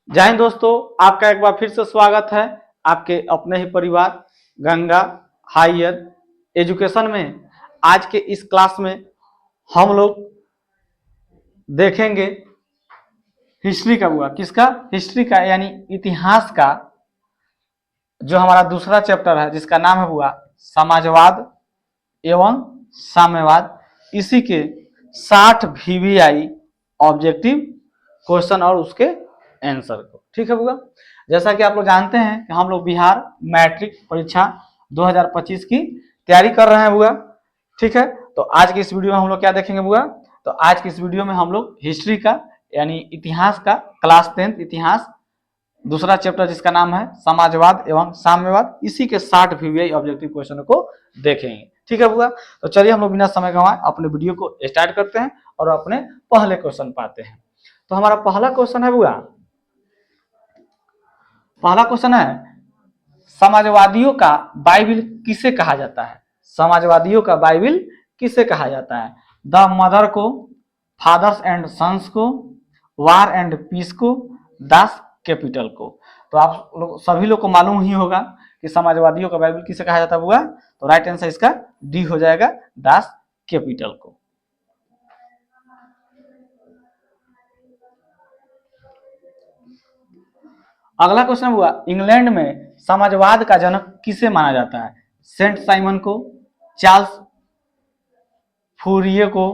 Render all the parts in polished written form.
जय हिंद दोस्तों, आपका एक बार फिर से स्वागत है आपके अपने ही परिवार गंगा हायर एजुकेशन में। आज के इस क्लास में हम लोग देखेंगे हिस्ट्री का। हुआ किसका? हिस्ट्री का, यानी इतिहास का। जो हमारा दूसरा चैप्टर है जिसका नाम है हुआ समाजवाद एवं साम्यवाद। इसी के 60 VVI ऑब्जेक्टिव क्वेश्चन और उसके आंसर को, ठीक है बुआ। जैसा कि आप लोग जानते हैं कि हम लोग बिहार मैट्रिक परीक्षा 2025 की तैयारी कर रहे हैं बुआ, ठीक है। तो आज की इस वीडियो में हम लोग क्या देखेंगे बुआ? तो आज की इस वीडियो में हम लोग हिस्ट्री का यानी इतिहास का, क्लास 10th इतिहास दूसरा चैप्टर जिसका नाम है समाजवाद एवं साम्यवाद, इसी के 60 VVI ऑब्जेक्टिव क्वेश्चन को देखेंगे, ठीक है बुआ। तो चलिए हम लोग बिना समय गंवाए अपने वीडियो को स्टार्ट करते हैं और अपने पहले क्वेश्चन पाते हैं। तो हमारा पहला क्वेश्चन है बुआ, पहला क्वेश्चन है समाजवादियों का बाइबिल किसे कहा जाता है? समाजवादियों का बाइबिल किसे कहा जाता है? द मदर को, फादर्स एंड सन्स को, वार एंड पीस को, दास कैपिटल को। तो आप लोग सभी लोग को मालूम ही होगा कि समाजवादियों का बाइबिल किसे कहा जाता हुआ। तो राइट आंसर इसका डी हो जाएगा, दास कैपिटल को। अगला क्वेश्चन हुआ, इंग्लैंड में समाजवाद का जनक किसे माना जाता है? सेंट साइमन को, चार्ल्स फूरिये को,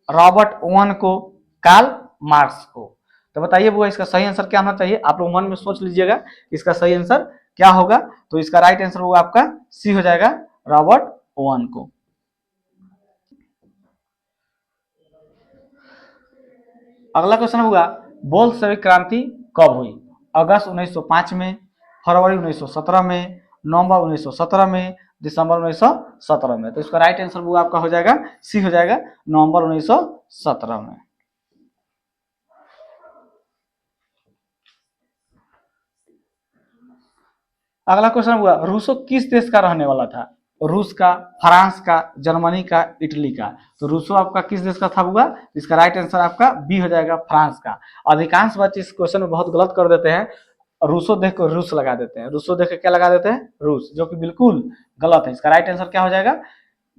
रॉबर्ट ओवन को, कार्ल मार्क्स को। तो बताइए बुआ इसका सही आंसर क्या होना चाहिए? आप लोग मन में सोच लीजिएगा इसका सही आंसर क्या होगा। तो इसका राइट आंसर होगा आपका सी हो जाएगा, रॉबर्ट ओवन को। अगला क्वेश्चन होगा, बोल्शेविक क्रांति कब हुई? अगस्त 1905 में, फरवरी 1917 में, नवंबर 1917 में, दिसंबर 1917 में। तो इसका राइट आंसर होगा आपका हो जाएगा सी हो जाएगा, नवंबर 1917 में। अगला क्वेश्चन हुआ, रूसो किस देश का रहने वाला था? रूस का, फ्रांस का, जर्मनी का, इटली का। तो रूसो आपका किस देश का था हुआ? इसका राइट आंसर आपका बी हो जाएगा, फ्रांस का। अधिकांश बच्चे इस क्वेश्चन में बहुत गलत कर देते हैं, रूसो देख कर रूस लगा देते हैं, रूसो देख कर क्या लगा देते हैं? रूस, जो कि बिल्कुल गलत है। इसका राइट आंसर क्या हो जाएगा?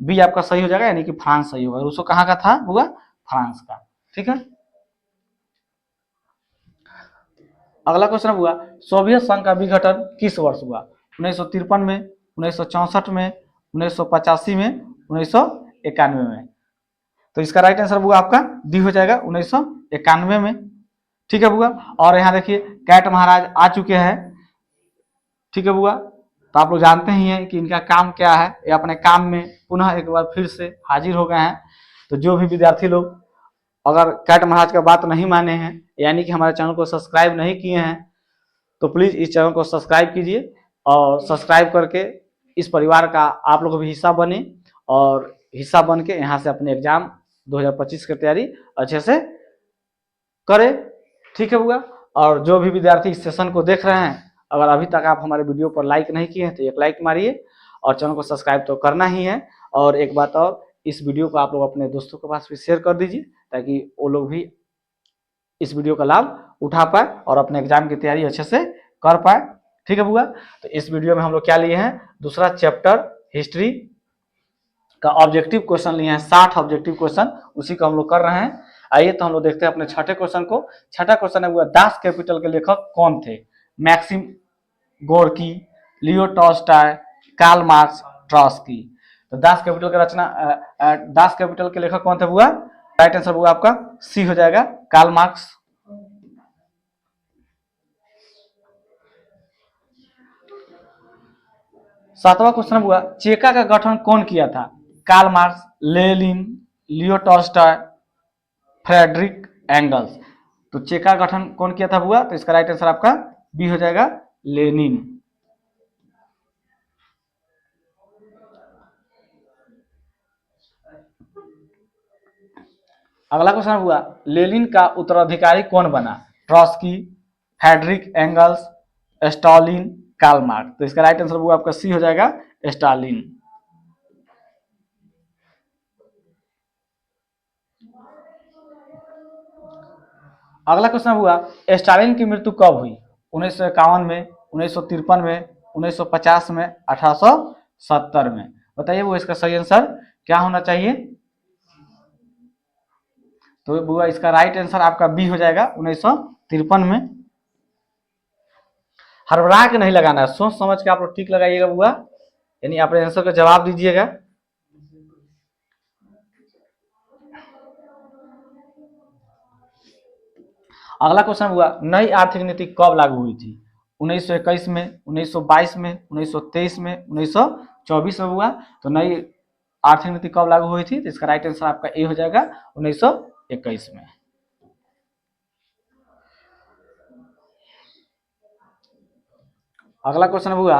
बी आपका सही हो जाएगा, यानी कि फ्रांस सही होगा। रूसो कहाँ का था हुआ? फ्रांस का, ठीक है। अगला क्वेश्चन हुआ, सोवियत संघ का विघटन किस वर्ष हुआ? 1953 में, 1964 में, 1985 में, 1991 में। तो इसका राइट आंसर हुआ आपका डी हो जाएगा, 1991 में, ठीक है बुआ। और यहाँ देखिए कैट महाराज आ चुके हैं, ठीक है बुआ। तो आप लोग जानते ही हैं कि इनका काम क्या है, ये अपने काम में पुनः एक बार फिर से हाजिर हो गए हैं। तो जो भी विद्यार्थी लोग अगर कैट महाराज का बात नहीं माने हैं, यानी कि हमारे चैनल को सब्सक्राइब नहीं किए हैं, तो प्लीज इस चैनल को सब्सक्राइब कीजिए और सब्सक्राइब करके इस परिवार का आप लोग भी हिस्सा बने और हिस्सा बन के यहाँ से अपने एग्जाम 2025 की तैयारी अच्छे से करें, ठीक है बुआ। और जो भी विद्यार्थी इस सेशन को देख रहे हैं, अगर अभी तक आप हमारे वीडियो पर लाइक नहीं किए हैं तो एक लाइक मारिए और चैनल को सब्सक्राइब तो करना ही है। और एक बात और, इस वीडियो को आप लोग अपने दोस्तों के पास भी शेयर कर दीजिए ताकि वो लोग भी इस वीडियो का लाभ उठा पाए और अपने एग्जाम की तैयारी अच्छे से कर पाए, ठीक है बुआ। तो इस वीडियो में हम लोग क्या लिए हैं? दूसरा चैप्टर हिस्ट्री का ऑब्जेक्टिव क्वेश्चन लिए हैं, 60 ऑब्जेक्टिव क्वेश्चन, उसी को हम लोग कर रहे हैं। आइए तो हम लोग देखते हैं अपने छठे क्वेश्चन को। छठा क्वेश्चन है हुआ, दास कैपिटल के लेखक कौन थे? Maxim Gorky, Leo Tolstoy, Karl Marx, Trotsky. तो दास कैपिटल का रचना दास कैपिटल के लेखक कौन थे हुआ? राइट आंसर हुआ आपका सी हो जाएगा, कार्ल मार्क्स। सातवां क्वेश्चन हुआ, चेका का गठन कौन किया था? Karl Marx, Lenin, Leo Tolstoy, Friedrich Engels. तो चेका का गठन कौन किया था हुआ? तो इसका राइट आंसर आपका बी हो जाएगा, लेनिन। अगला क्वेश्चन हुआ, लेनिन का उत्तराधिकारी कौन बना? Trotsky, Friedrich Engels, Stalin, Karl Marx. तो इसका राइट आंसर हुआ आपका सी हो जाएगा, स्टालिन। अगला क्वेश्चन हुआ, स्टालिन की मृत्यु कब हुई? 1951 में, 1953 में, 1950 में, 1870 में। बताइए वो इसका सही आंसर क्या होना चाहिए? तो बुआ इसका राइट आंसर आपका बी हो जाएगा 1953 में। हड़बड़ा के नहीं लगाना है, सोच समझ के आप लोग ठीक लगाइएगा बुआ, यानी अपने आंसर का जवाब दीजिएगा। अगला क्वेश्चन हुआ नई आर्थिक नीति कब लागू हुई थी? 1921 में, 1922 में, 1923 में, 1924 में हुआ। तो नई आर्थिक नीति कब लागू हुई थी? तो इसका राइट आंसर आपका ए हो जाएगा 1921 में। अगला क्वेश्चन हुआ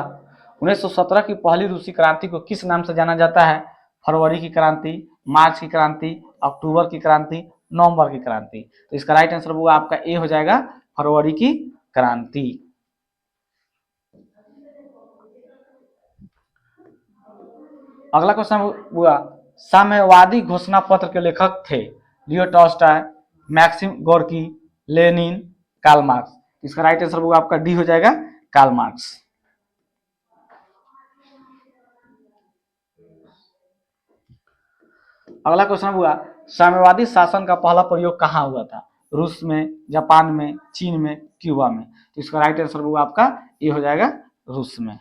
1917 की पहली रूसी क्रांति को किस नाम से जाना जाता है? फरवरी की क्रांति, मार्च की क्रांति, अक्टूबर की क्रांति, नवंबर की क्रांति। तो इसका राइट आंसर हुआ आपका ए हो जाएगा फरवरी की क्रांति। अगला क्वेश्चन हुआ साम्यवादी घोषणा पत्र के लेखक थे? Leo Tolstoy, Maxim Gorky, Lenin, Karl Marx. इसका राइट आंसर हुआ आपका डी हो जाएगा कार्ल मार्क्स। अगला क्वेश्चन हुआ साम्यवादी शासन का पहला प्रयोग कहाँ हुआ था? रूस में, जापान में, चीन में, क्यूबा में। तो इसका राइट आंसर हुआ आपका ये हो जाएगा रूस में।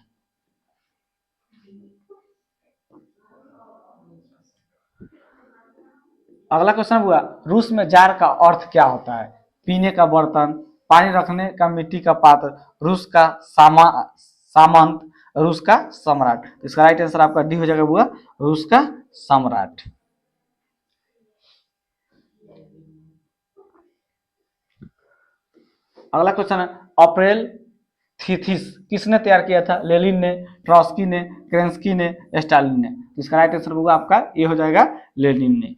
अगला क्वेश्चन हुआ रूस में जार का अर्थ क्या होता है? पीने का बर्तन, पानी रखने का मिट्टी का पात्र, रूस का सामंत, रूस का सम्राट। इसका राइट आंसर आपका डी हो जाएगा बुआ रूस का सम्राट। अगला क्वेश्चन है अप्रैल थीसिस किसने तैयार किया था? लेनिन ने, ट्रॉस्की ने, केरेंस्की ने, स्टालिन ने। इसका राइट आंसर होगा आपका ये हो जाएगा लेनिन ने।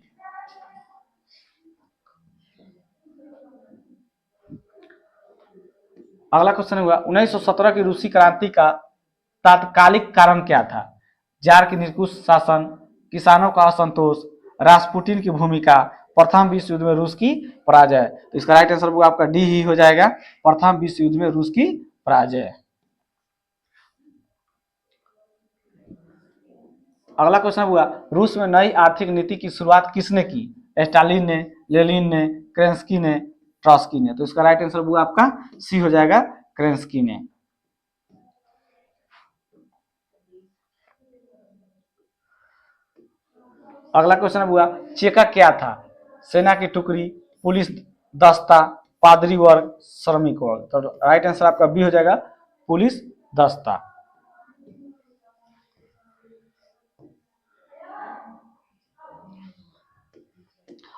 अगला क्वेश्चन हुआ 1917 की रूसी क्रांति का तात्कालिक कारण क्या था? जार की निरंकुश शासन, किसानों का असंतोष, रासपुटिन की भूमिका, प्रथम विश्व युद्ध में रूस की पराजय। तो इसका राइट आंसर होगा आपका डी ही हो जाएगा प्रथम विश्व युद्ध में रूस की पराजय। अगला क्वेश्चन हुआ रूस में नई आर्थिक नीति की शुरुआत किसने की? स्टालिन ने, लेनिन ने, केरेंस्की ने, ट्रॉस्की ने। तो इसका राइट आंसर हुआ आपका सी हो जाएगा केरेंस्की ने। अगला क्वेश्चन हुआ चेका क्या था? सेना की टुकड़ी, पुलिस दस्ता, पादरी वर्ग, श्रमिक वर्ग। तो राइट आंसर आपका बी हो जाएगा पुलिस दस्ता।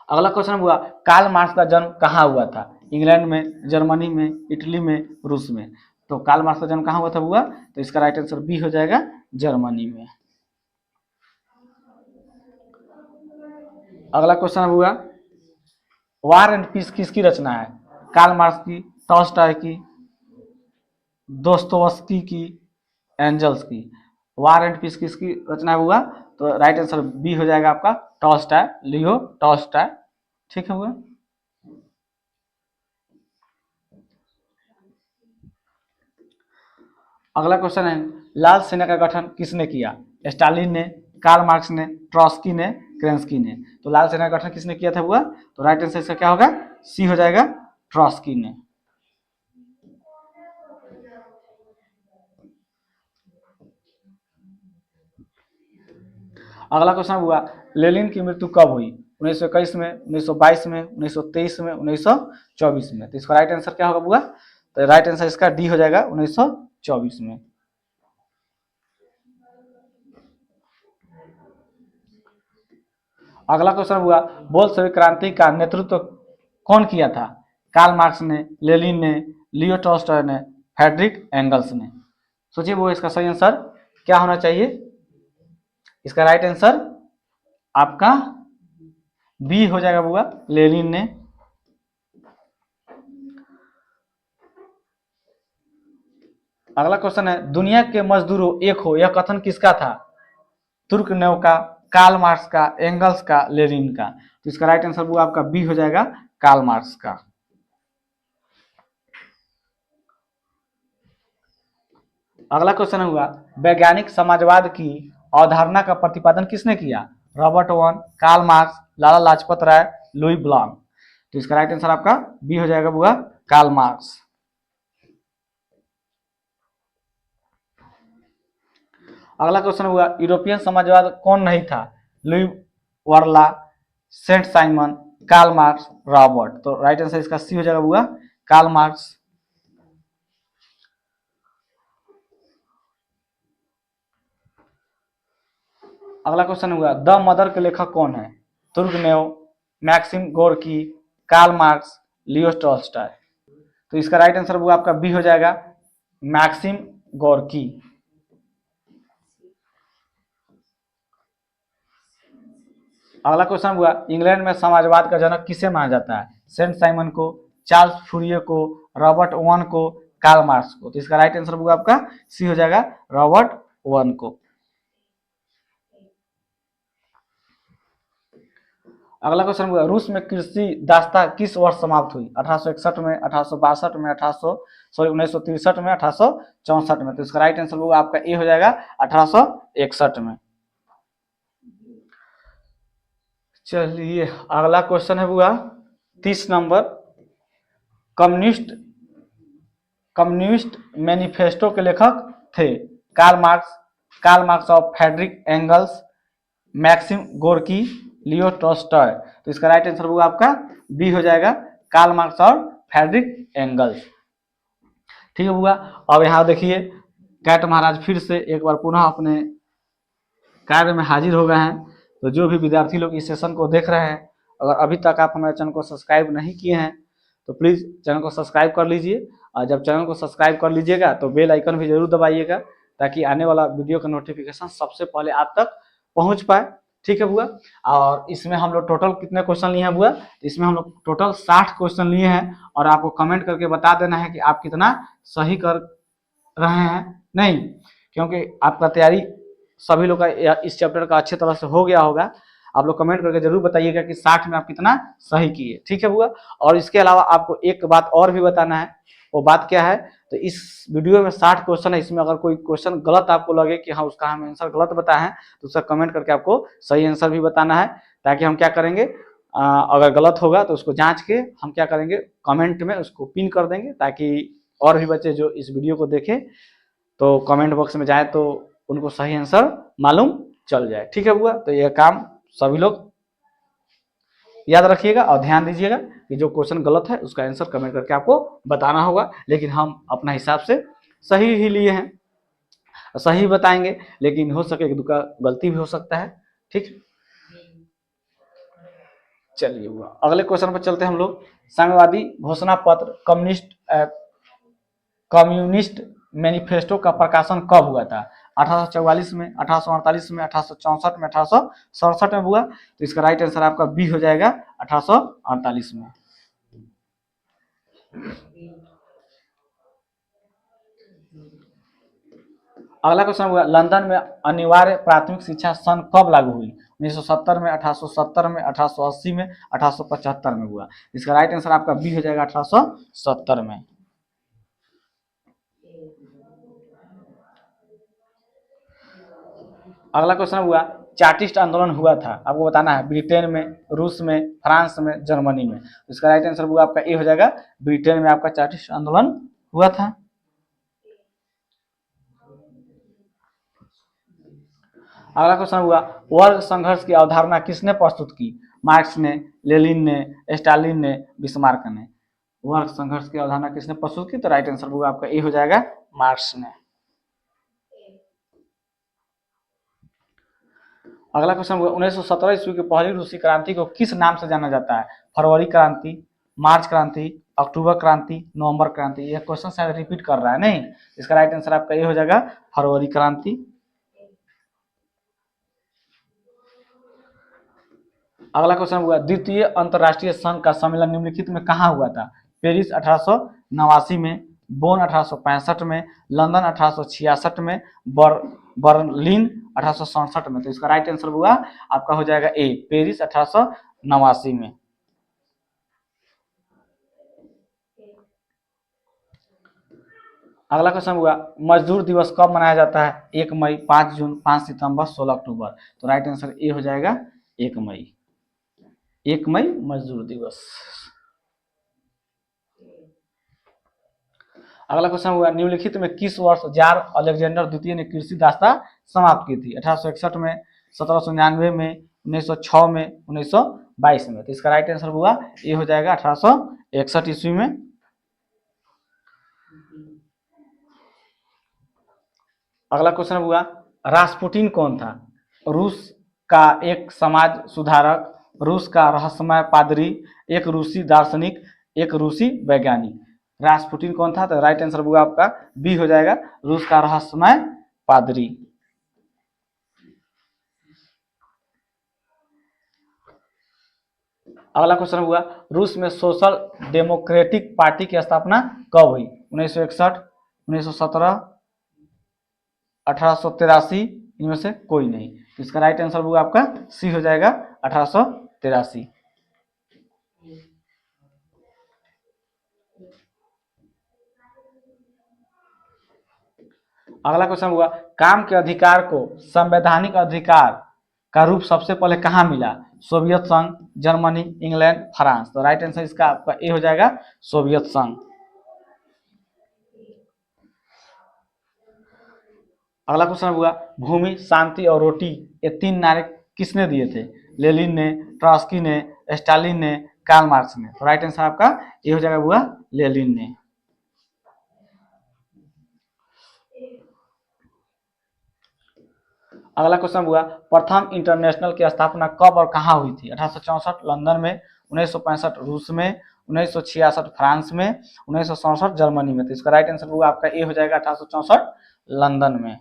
अगला क्वेश्चन हुआ कार्ल मार्क्स का जन्म कहाँ हुआ था? इंग्लैंड में, जर्मनी में, इटली में, रूस में। तो कार्ल मार्क्स का जन्म कहाँ हुआ था हुआ? तो इसका राइट आंसर बी हो जाएगा जर्मनी में। अगला क्वेश्चन हुआ वार एंड पीस किसकी रचना है? कार्ल मार्क्स की, टॉल्स्टॉय की, दोस्तोवस्की की, एंजल्स की। वार एंड पीस किसकी रचना हुआ? तो राइट आंसर बी हो जाएगा आपका टॉल्स्टॉय, लियो टॉल्स्टॉय। ठीक है हुआ। अगला क्वेश्चन है लाल सेना का गठन किसने किया? स्टालिन ने, कार्ल मार्क्स ने, ट्रॉस्की ने, केरेंस्की ने। तो लाल सेना का गठन किसने किया था हुआ? तो राइट आंसर इसका क्या होगा? सी हो जाएगा ट्रॉस्की ने। अगला क्वेश्चन हुआ लेनिन की मृत्यु कब हुई? 1921 में, 1922 में, 1923 में, 1924 में। तो इसका राइट आंसर क्या होगा बुआ? तो राइट आंसर इसका डी हो जाएगा 1924 में। अगला क्वेश्चन हुआ बोल्शेविक क्रांति का नेतृत्व कौन किया था? कार्ल मार्क्स ने, लेनिन ने, लियो टॉल्स्टॉय ने, फ्रेडरिक एंगल्स ने। सोचिए वो इसका सही आंसर क्या होना चाहिए? इसका राइट आंसर आपका बी हो जाएगा बुआ लेनिन ने। अगला क्वेश्चन है दुनिया के मजदूरों एक हो यह कथन किसका था? तुर्कनेव का, कार्ल मार्क्स का, एंगल्स का, लेनिन का। तो इसका राइट आंसर वो आपका बी हो जाएगा कार्ल मार्क्स का। अगला क्वेश्चन हुआ वैज्ञानिक समाजवाद की अवधारणा का प्रतिपादन किसने किया? Robert Owen, Karl Marx, Lala Lajpat Rai, Louis Blanc. तो इसका राइट आंसर आपका बी हो जाएगा बुआ, कार्ल मार्क्स। अगला क्वेश्चन हुआ यूरोपियन समाजवाद कौन नहीं था? लुई वर्ला, Saint Simon, Karl Marx, Robert. तो राइट आंसर इसका सी हो जाएगा बुआ, कार्ल मार्क्स। अगला क्वेश्चन हुआ द मदर के लेखक कौन है? Turgenev, Maxim Gorky, Karl Marx, Leo Tolstoy. तो इसका राइट आंसर हुआ आपका बी हो जाएगा, मैक्सिम गोर्की। अगला क्वेश्चन हुआ इंग्लैंड में समाजवाद का जनक किसे माना जाता है? सेंट साइमन को, चार्ल्स फूरिये को, रॉबर्ट ओवन को, कार्ल मार्क्स को। तो इसका राइट आंसर हुआ आपका सी हो जाएगा, रॉबर्ट ओवन को। अगला क्वेश्चन हुआ रूस में कृषि दास्ता किस वर्ष समाप्त हुई? 1861 में, 1862 में, 1963 में, 1864 में। तो इसका राइट आंसर होगा आपका ए हो जाएगा, 1861 में। चलिए अगला क्वेश्चन है हुआ 30 नंबर, कम्युनिस्ट मैनिफेस्टो के लेखक थे? कार्ल मार्क्स और Friedrich Engels, Maxim Gorky, Leo Tolstoy. तो इसका राइट आंसर होगा आपका बी हो जाएगा, कार्ल मार्क्स और फ्रेडरिक एंगल्स। ठीक है बुआ। अब यहाँ देखिए कैट महाराज फिर से एक बार पुनः अपने कार्य में हाजिर हो गए हैं। तो जो भी विद्यार्थी लोग इस सेशन को देख रहे हैं, अगर अभी तक आप हमारे चैनल को सब्सक्राइब नहीं किए हैं तो प्लीज़ चैनल को सब्सक्राइब कर लीजिए। और जब चैनल को सब्सक्राइब कर लीजिएगा तो बेल आइकन भी जरूर दबाइएगा, ताकि आने वाला वीडियो का नोटिफिकेशन सबसे पहले आप तक पहुंच पाए। ठीक है बुआ। और इसमें हम लोग टोटल कितने क्वेश्चन लिए हैं बुआ? इसमें हम लोग टोटल 60 क्वेश्चन लिए हैं, और आपको कमेंट करके बता देना है कि आप कितना सही कर रहे हैं नहीं, क्योंकि आपका तैयारी सभी लोग का इस चैप्टर का अच्छे तरह से हो गया होगा। आप लोग कमेंट करके जरूर बताइएगा कि 60 में आप कितना सही किए। ठीक है बुआ। और इसके अलावा आपको एक बात और भी बताना है। वो बात क्या है? तो इस वीडियो में 60 क्वेश्चन है, इसमें अगर कोई क्वेश्चन गलत आपको लगे कि हाँ उसका हम आंसर गलत बताए हैं, तो उसका कमेंट करके आपको सही आंसर भी बताना है, ताकि हम क्या करेंगे, अगर गलत होगा तो उसको जांच के हम क्या करेंगे, कमेंट में उसको पिन कर देंगे, ताकि और भी बच्चे जो इस वीडियो को देखें तो कमेंट बॉक्स में जाए तो उनको सही आंसर मालूम चल जाए। ठीक है बुआ। तो यह काम सभी लोग याद रखिएगा और ध्यान दीजिएगा कि जो क्वेश्चन गलत है उसका आंसर कमेंट करके आपको बताना होगा, लेकिन हम अपना हिसाब से सही ही लिए हैं, सही बताएंगे, लेकिन हो सके एक दुका गलती भी हो सकता है। ठीक, चलिए बुआ अगले क्वेश्चन पर चलते हैं हम लोग। संघवादी घोषणा पत्र कम्युनिस्ट मैनिफेस्टो का प्रकाशन कब हुआ था? 1844 में, 1848 में, 1864 में, 1867 में हुआ। तो इसका राइट आंसर आपका बी हो जाएगा, 1848 में। अगला क्वेश्चन हुआ लंदन में अनिवार्य प्राथमिक शिक्षा सन कब लागू हुई? 1970 में, 1870 में, 1880 में, 1875 में हुआ। इसका राइट आंसर आपका बी हो जाएगा, 1870 में। अगला क्वेश्चन हुआ चार्टिस्ट आंदोलन हुआ था, आपको बताना है ब्रिटेन में, रूस में, फ्रांस में, जर्मनी में। इसका राइट आंसर हुआ आपका ए हो जाएगा, ब्रिटेन में आपका चार्टिस्ट आंदोलन हुआ था। अगला क्वेश्चन हुआ वर्ग संघर्ष की अवधारणा किसने प्रस्तुत की? मार्क्स ने, लेनिन ने, स्टालिन ने, बिस्मार्क ने। वर्ग संघर्ष की अवधारणा किसने प्रस्तुत की? तो राइट आंसर होगा आपका ए हो जाएगा, मार्क्स ने। अगला क्वेश्चन हुआ 1917 ईस्वी की पहली रूसी क्रांति को किस नाम से जाना जाता है? फरवरी क्रांति, मार्च क्रांति, अक्टूबर क्रांति, नवंबर क्रांति। यह क्वेश्चन शायद रिपीट कर रहा है, नहीं, इसका राइट आंसर आपका ये हो जाएगा, फरवरी क्रांति। अगला क्वेश्चन हुआ द्वितीय अंतरराष्ट्रीय संघ का सम्मेलन निम्नलिखित में कहाँ हुआ था? पेरिस 1889 में, बोन 1865 में, लंदन 1866 में, बर्लिन 1867 में। तो इसका राइट आंसर हुआ आपका हो जाएगा ए, पेरिस 1889 में। अगला क्वेश्चन हुआ मजदूर दिवस कब मनाया जाता है? 1 मई, 5 जून, 5 सितंबर, 16 अक्टूबर। तो राइट आंसर ए हो जाएगा 1 मई। 1 मई मजदूर दिवस। अगला क्वेश्चन हुआ निम्नलिखित में किस वर्ष जार अलेक्जेंडर द्वितीय ने कृषि दास्ता समाप्त की थी? 1861 में, 1799 में, 1906 में, 1922 में। तो इसका राइट आंसर हुआ ये हो जाएगा 1861 ईस्वी में। अगला क्वेश्चन हुआ रास्पुटिन कौन था? रूस का एक समाज सुधारक, रूस का रहस्यमय पादरी, एक रूसी दार्शनिक, एक रूसी वैज्ञानिक। रास्पुटिन कौन था? तो राइट आंसर हुआ आपका बी हो जाएगा, रूस का रहस्यमय पादरी। अगला क्वेश्चन हुआ रूस में सोशल डेमोक्रेटिक पार्टी की स्थापना कब हुई? 1961, 1917, 1883, इनमें से कोई नहीं। इसका राइट आंसर होगा आपका सी हो जाएगा 1883। अगला क्वेश्चन हुआ काम के अधिकार को संवैधानिक अधिकार का रूप सबसे पहले कहाँ मिला? सोवियत संघ, जर्मनी, इंग्लैंड, फ्रांस। तो राइट आंसर इसका आपका ए हो जाएगा सोवियत संघ। अगला क्वेश्चन हुआ भूमि, शांति और रोटी ये 3 नारे किसने दिए थे? लेनिन ने, ट्रॉट्स्की ने, स्टालिन ने, कार्ल मार्क्स ने। तो राइट आंसर आपका ये हो जाएगा हुआ लेनिन ने। अगला क्वेश्चन हुआ प्रथम इंटरनेशनल की स्थापना कब और कहाँ हुई थी? 1864 लंदन में, 1965 रूस में, 1966 फ्रांस में, 1967 जर्मनी में। तो इसका राइट आंसर हुआ आपका ए हो जाएगा 1864 लंदन में।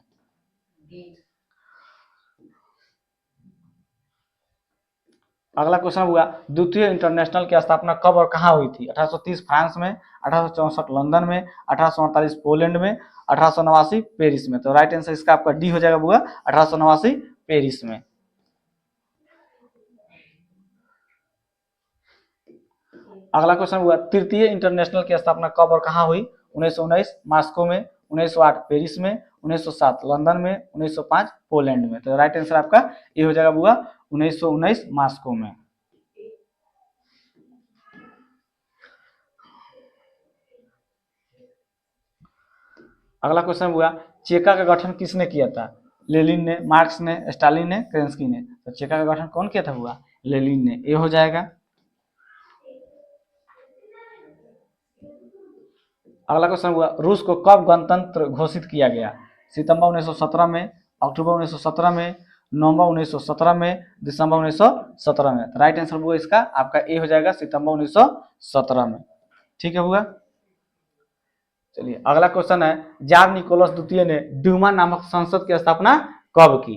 अगला क्वेश्चन हुआ द्वितीय इंटरनेशनल की स्थापना कब और कहाँ हुई थी? 1830 फ्रांस में, 1864 लंदन में, 1848 पोलैंड में, 1889 पेरिस में। तो राइट आंसर इसका आपका डी हो जाएगा हुआ 1889 पेरिस में। अगला क्वेश्चन हुआ तृतीय इंटरनेशनल की स्थापना कब और कहाँ हुई? 1919 मॉस्को में, 1908 पेरिस में, 1907 लंदन में, 1905 पोलैंड में। तो राइट आंसर आपका ये हो जाएगा हुआ 1919 मॉस्को में। अगला क्वेश्चन हुआ चेका का गठन किसने किया था? लेनिन ने, मार्क्स ने, स्टालिन ने, केरेंस्की ने। तो चेका का गठन कौन किया था? हुआ लेनिन ने। ये हो जाएगा। अगला क्वेश्चन हुआ रूस को कब गणतंत्र घोषित किया गया? सितंबर 1917 में, अक्टूबर 1917 में, नवंबर 1917 में, दिसंबर 1917 में। तो राइट आंसर हुआ इसका आपका ए हो जाएगा सितंबर 1917 में। ठीक है हुआ। चलिए अगला क्वेश्चन है जार निकोलस द्वितीय ने ड्यूमा नामक संसद की स्थापना कब की?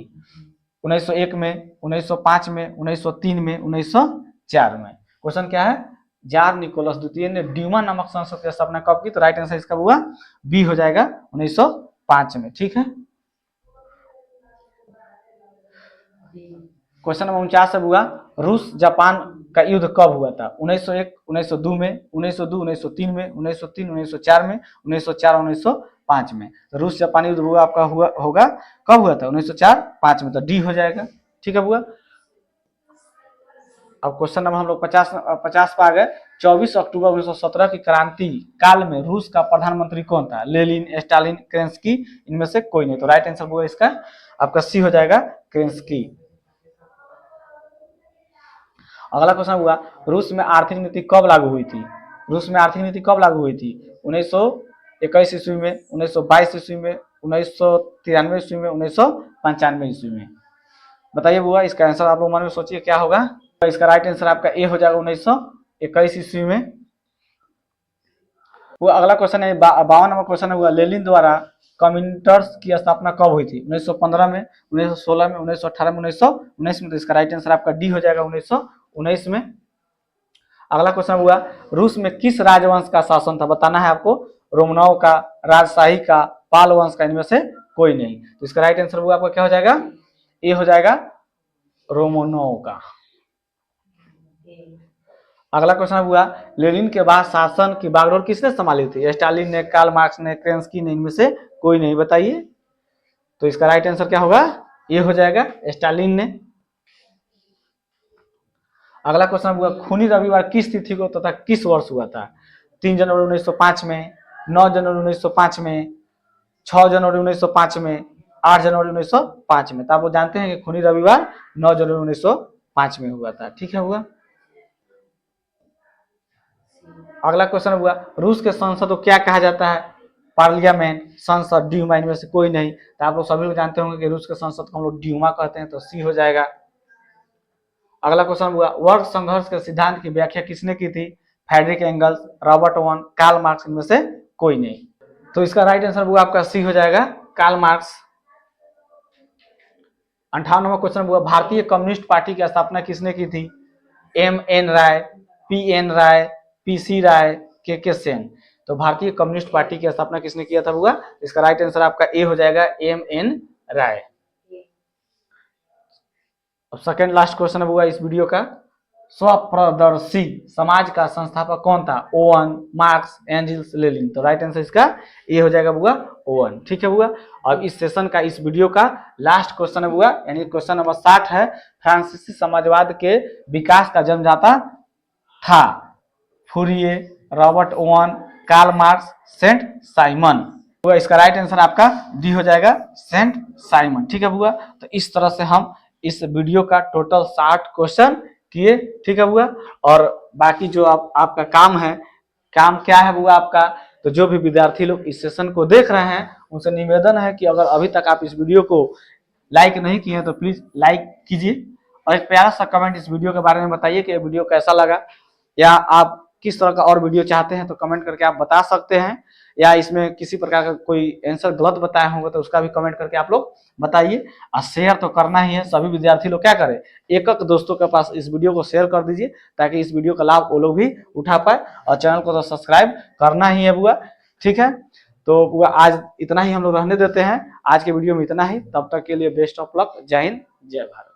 1901 में, 1905 में, 1903 में, 1904 में। क्वेश्चन क्या है जार निकोलस द्वितीय ने ड्यूमा नामक संसद की स्थापना कब की? तो राइट आंसर इसका हुआ बी हो जाएगा 1905 में। ठीक है। क्वेश्चन नंबर 49 हुआ रूस जापान का युद्ध कब हुआ था? 1901, 1902 में, 1902, 1903 में, 1903, 1904 में, 1904, 1905 में। तो रूस जापान युद्ध हुआ आपका हुआ होगा कब हुआ था? 1904-5 में। तो डी हो जाएगा। ठीक है हुआ। अब क्वेश्चन नंबर हम लोग 50 पे आ गए। 24 अक्टूबर 1917 की क्रांति काल में रूस का प्रधानमंत्री कौन था? लेनिन, स्टालिन, केरेंस्की, इनमें से कोई नहीं। तो राइट आंसर होगा इसका आपका सी हो जाएगा केरेंस्की। अगला क्वेश्चन हुआ रूस में आर्थिक नीति कब लागू हुई थी? रूस में आर्थिक नीति कब लागू हुई थी? 1921 ईस्वी में, 1922 ईस्वी में, 1993 ईस्वी में, 1995 ईस्वी में। बताइए बुआ इसका आंसर आप लोग मन में सोचिए क्या होगा। इसका राइट आंसर आपका ए हो जाएगा 1921 ईस्वी में। वो अगला क्वेश्चन है 52 नंबर क्वेश्चन हुआ लेनिन द्वारा कम्युनिस्ट्स की स्थापना कब हुई थी? 1915 में, 1916 में, 1918 में, 1919 में। तो इसका राइट आंसर आपका डी हो जाएगा 1919 में। अगला क्वेश्चन हुआ रूस में किस राजवंश का शासन था? बताना है आपको। रोमनोव का, राजशाही का, पाल वंश का, इनमें से कोई नहीं। तो इसका राइट आंसर हुआ आपका क्या हो जाएगा? ए हो जाएगा रोमनोव का। अगला क्वेश्चन हुआ लेनिन के बाद शासन की बागडोर किसने संभाली थी? स्टालिन ने, कार्ल मार्क्स ने, केरेंस्की ने, इनमें से कोई नहीं। बताइए। तो इसका राइट आंसर क्या होगा? ये हो जाएगा स्टालिन ने। अगला क्वेश्चन हुआ खूनी रविवार किस तिथि को तथा किस वर्ष हुआ था? 3 जनवरी 1905 में, 9 जनवरी 1905 में, 6 जनवरी 1905 में, 8 जनवरी 1905 में। तो आप वो जानते हैं कि खूनी रविवार 9 जनवरी 1905 में हुआ था। ठीक है हुआ। अगला क्वेश्चन हुआ रूस के संसद को क्या कहा जाता है? पार्लियामेंट, संसद, ड्यूमा, इनमें से कोई नहीं। तो आप लोग सभी लोग जानते होंगे कि रूस के संसद को हम लोग ड्यूमा कहते हैं, तो सी हो जाएगा। अगला क्वेश्चन हुआ वर्ग संघर्ष के सिद्धांत की व्याख्या किसने की थी? Friedrich Engels, Robert Owen, Karl Marx, इनमें से कोई नहीं। तो इसका राइट आंसर हुआ आपका सी हो जाएगा, कार्ल मार्क्स। 58वां क्वेश्चन हुआ भारतीय कम्युनिस्ट पार्टी की स्थापना किसने की थी? एम एन राय, पी एन राय, पी सी राय, के सेन। तो भारतीय कम्युनिस्ट पार्टी की स्थापना किसने किया था हुआ? इसका राइट आंसर आपका ए हो जाएगा, एम एन राय। अब सेकंड लास्ट क्वेश्चन हुआ इस वीडियो का स्वप्रदर्शी समाज का संस्थापक कौन था? Oven, marks, Angeles, Lenin. तो राइट आंसर इसका ये हो जाएगा बुआ ओवन। ठीक है बुआ। अब इस सेशन का इस वीडियो का लास्ट क्वेश्चन है बुआ, यानी क्वेश्चन नंबर 60 है फ्रांसीसी समाजवाद के विकास का जन्मदाता था? Fourier, Robert Owen, Karl Marx, Saint Simon. बुआ इसका राइट आंसर आपका डी हो जाएगा, सेंट साइमन। ठीक है बुआ। तो इस तरह से हम इस वीडियो का टोटल 60 क्वेश्चन किए। ठीक है बुआ। और बाकी जो आपका काम है, काम क्या है बुआ आपका? तो जो भी विद्यार्थी लोग इस सेशन को देख रहे हैं उनसे निवेदन है कि अगर अभी तक आप इस वीडियो को लाइक नहीं किए तो प्लीज लाइक कीजिए और एक प्यारा सा कमेंट इस वीडियो के बारे में बताइए कि वीडियो कैसा लगा, या आप किस तरह का और वीडियो चाहते हैं तो कमेंट करके आप बता सकते हैं, या इसमें किसी प्रकार का कोई आंसर गलत बताया होगा तो उसका भी कमेंट करके आप लोग बताइए। और शेयर तो करना ही है, सभी विद्यार्थी लोग क्या करें, एक एक दोस्तों के पास इस वीडियो को शेयर कर दीजिए ताकि इस वीडियो का लाभ वो लोग भी उठा पाए। और चैनल को तो सब्सक्राइब करना ही है बुआ। ठीक है। तो बुआ आज इतना ही हम लोग रहने देते हैं, आज के वीडियो में इतना ही। तब तक के लिए बेस्ट ऑफ लक। जय हिंद, जय भारत।